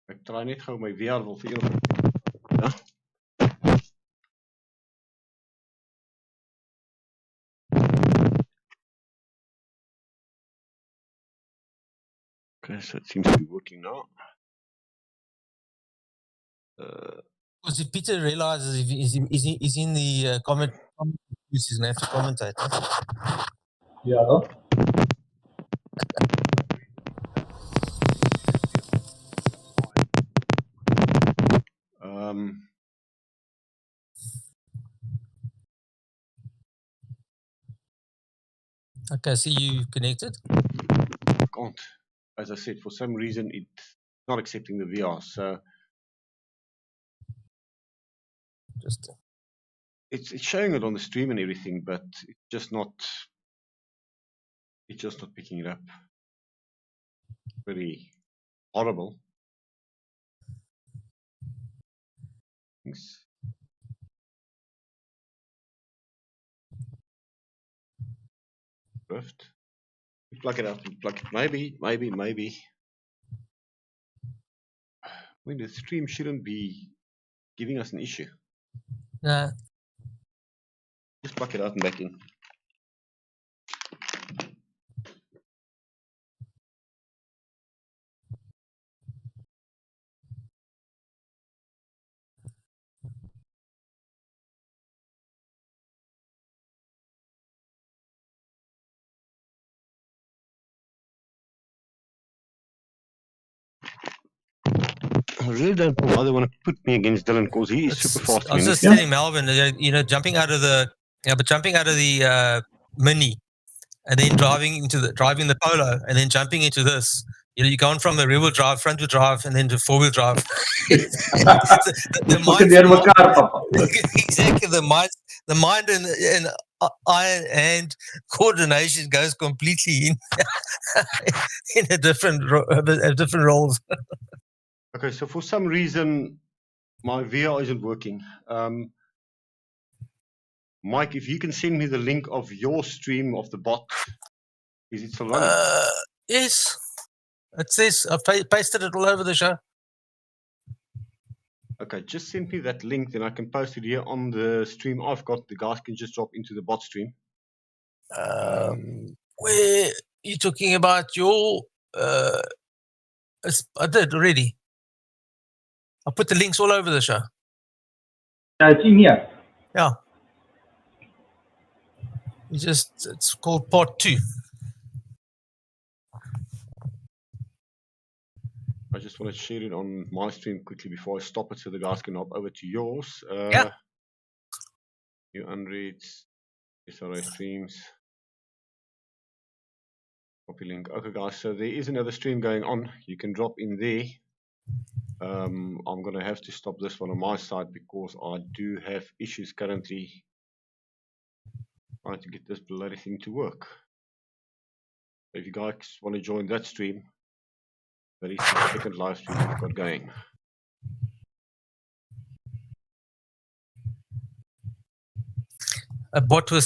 Ek try net gou my VR wil vir julle. Ja. Okay, so it seems to be working now. Because if Peter realizes he's in the comment, he's going to have to commentate. Yeah. Okay, see you connected? Can't. As I said, for some reason it's not accepting the VR. So just it's showing it on the stream and everything, but it's just not picking it up. pretty horrible. Thanks. Drift. Plug it out. Plug it. Maybe. I mean, the stream shouldn't be giving us an issue. Yeah. Just plug it out and back in. I really don't know why they want to put me against Dylan because he is super fast. I was just telling Melvin, jumping out of the Mini, and then driving the Polo, and then jumping into this. You're going from the rear-wheel drive, front-wheel drive, and then to four-wheel drive. the exactly the mind and eye and coordination goes completely in a different roles. Okay, so for some reason my VR isn't working. Mike, if you can send me the link of your stream of the bot, is it still running? Yes. It says I've pasted it all over the show. Okay, just send me that link, then I can post it here on the stream I've got. The guys can just drop into the bot stream. Where you talking about your? I did already. I put the links all over the show. It's in here. Yeah. It's called part 2. I just want to share it on my stream quickly before I stop it so the guys can hop over to yours. Yeah. New unreads, SRA streams. Copy link. Okay, guys, so there is another stream going on. You can drop in there. I'm going to have to stop this one on my side because I do have issues currently trying to get this bloody thing to work. So if you guys want to join that stream, that is the second live stream we've got going. A bot with